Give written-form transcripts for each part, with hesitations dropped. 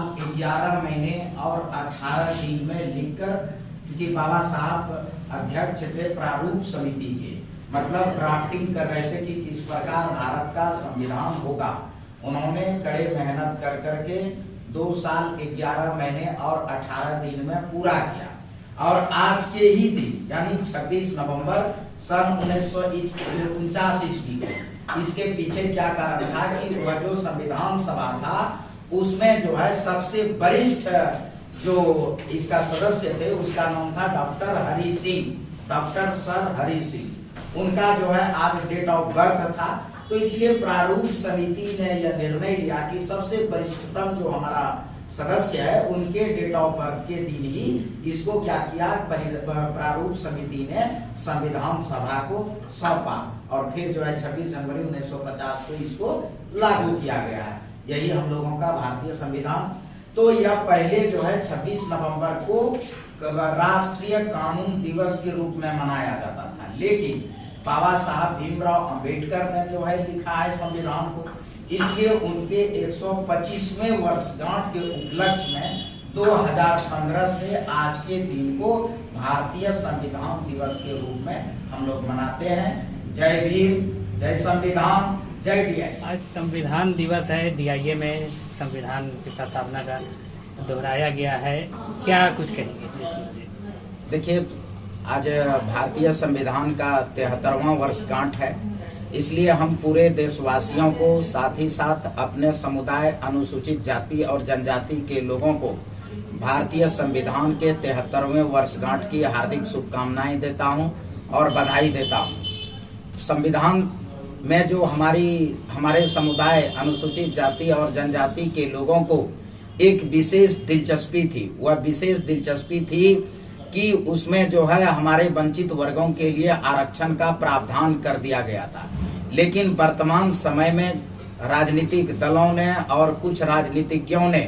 साल 11 महीने और 18 दिन में लिखकर, क्योंकि बाबा साहब अध्यक्ष थे प्रारूप समिति के, मतलब ड्राफ्टिंग कर रहे थे कि किस प्रकार भारत का संविधान होगा। उन्होंने कड़े मेहनत कर करके 2 साल 11 महीने और 18 दिन में पूरा किया। और आज के ही दिन यानी 26 नवंबर सन 1949 ईस्वी को, इसके पीछे क्या कारण था कि वह जो संविधान सभा था उसमें जो है सबसे वरिष्ठ जो इसका सदस्य थे उसका नाम था doctor Hari Singh, doctor sir Hari Singh. उनका जो है आज डेट ऑफ बर्थ था, तो इसलिए प्रारूप समिति ने यह निर्णय लिया कि सबसे वरिष्ठतम जो हमारा सदस्य है उनके डेट ऑफ बर्थ के दिन ही इसको क्या किया, प्रारूप समिति ने संविधान सभा को सौंपा और फिर जो है 26 जनवरी 1950 को इसको लागू किया गया है। यही हम लोगों का भारतीय संविधान। तो यह पहले जो है 26 नवंबर को राष्ट्रीय कानून दिवस के रूप में मनाया जाता था, लेकिन बाबा साहब भीमराव अंबेडकर ने जो है लिखा है संविधान को, इसलिए उनके 125वें वर्षगांठ के उपलक्ष्य में 2015 से आज के दिन को भारतीय संविधान दिवस के रूप में हम लोग मनाते हैं। जय भीम, जय संविधान, जय डीआई। आज संविधान दिवस है, डीआईए में संविधान की स्थापना का दोहराया गया है, क्या कुछ कहेंगे? देखिए, आज भारतीय संविधान का 73वां वर्षगांठ है, इसलिए हम पूरे देशवासियों को साथ ही साथ अपने समुदाय अनुसूचित जाति और जनजाति के लोगों को भारतीय संविधान के 73वें वर्षगांठ की हार्दिक शुभकामनाएं देता हूं और बधाई देता हूं। संविधान में जो हमारे समुदाय अनुसूचित जाति और जनजाति के लोगों को एक विशेष दिलचस्पी थी, वह विशेष दिलचस्पी थी कि उसमें जो है हमारे वंचित वर्गों के लिए आरक्षण का प्रावधान कर दिया गया था। लेकिन वर्तमान समय में राजनीतिक दलों ने और कुछ राजनीतिज्ञों ने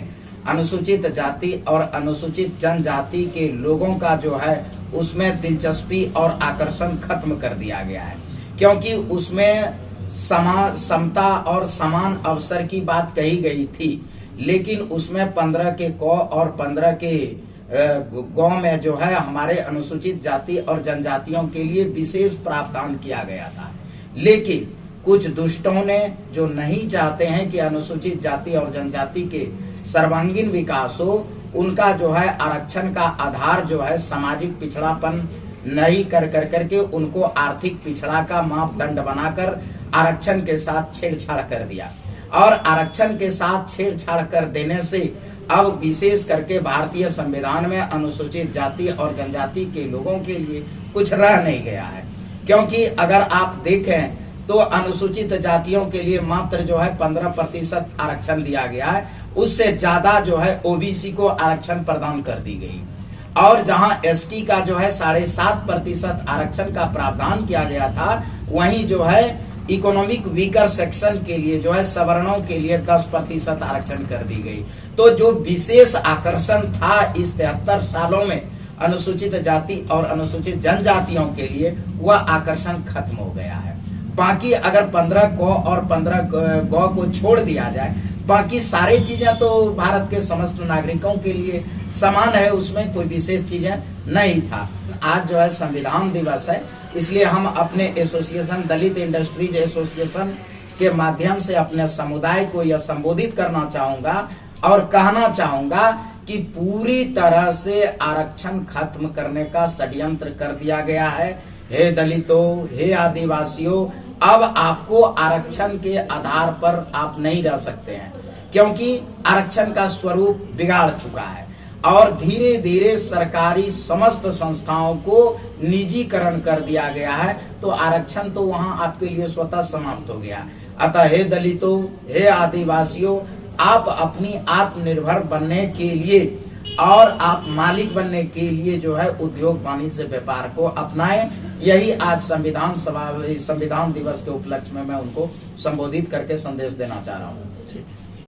अनुसूचित जाति और अनुसूचित जनजाति के लोगों का जो है उसमें दिलचस्पी और आकर्षण खत्म कर दिया गया है, क्योंकि उसमें समता और समान अवसर की बात कही गई थी, लेकिन उसमें 15 के क और 15 के गांव में जो है हमारे अनुसूचित जाति और जनजातियों के लिए विशेष प्रावधान किया गया था। लेकिन कुछ दुष्टों ने जो नहीं चाहते हैं कि अनुसूचित जाति और जनजाति के सर्वांगीण विकास हो, उनका जो है आरक्षण का आधार जो है सामाजिक पिछड़ापन नहीं कर करके उनको आर्थिक पिछड़ा का मापदंड बनाकर आरक्षण के साथ छेड़छाड़ कर दिया। और आरक्षण के साथ छेड़छाड़ कर देने से अब विशेष करके भारतीय संविधान में अनुसूचित जाति और जनजाति के लोगों के लिए कुछ रह नहीं गया है, क्योंकि अगर आप देखें तो अनुसूचित जातियों के लिए मात्र जो है 15% आरक्षण दिया गया है, उससे ज्यादा जो है ओबीसी को आरक्षण प्रदान कर दी गई। और जहां एसटी का जो है 7.5% आरक्षण का प्रावधान किया गया था, वहीं जो है इकोनॉमिक वीकर सेक्शन के लिए जो है सवर्णों के लिए 10% आरक्षण कर दी गई। तो जो विशेष आकर्षण था इस 73 सालों में अनुसूचित जाति और अनुसूचित जनजातियों के लिए, वह आकर्षण खत्म हो गया है। बाकी अगर 15 क और 15 ग को छोड़ दिया जाए, बाकी सारी चीजें तो भारत के समस्त नागरिकों के लिए समान है, उसमें कोई विशेष चीजें नहीं था। आज जो है संविधान दिवस है, इसलिए हम अपने एसोसिएशन दलित इंडस्ट्रीज एसोसिएशन के माध्यम से अपने समुदाय को यह संबोधित करना चाहूंगा और कहना चाहूंगा कि पूरी तरह से आरक्षण खत्म करने का षड्यंत्र कर दिया गया है। हे दलितों, हे आदिवासियों, अब आपको आरक्षण के आधार पर आप नहीं रह सकते हैं, क्योंकि आरक्षण का स्वरूप बिगाड़ चुका है और धीरे धीरे सरकारी समस्त संस्थाओं को निजीकरण कर दिया गया है। तो आरक्षण तो वहां आपके लिए स्वतः समाप्त हो गया। अतः हे दलितों, हे आदिवासियों, आप अपनी आत्मनिर्भर बनने के लिए और आप मालिक बनने के लिए जो है उद्योग वाणिज्य व्यापार को अपनाएं। यही आज संविधान दिवस के उपलक्ष्य में मैं उनको संबोधित करके संदेश देना चाह रहा हूँ।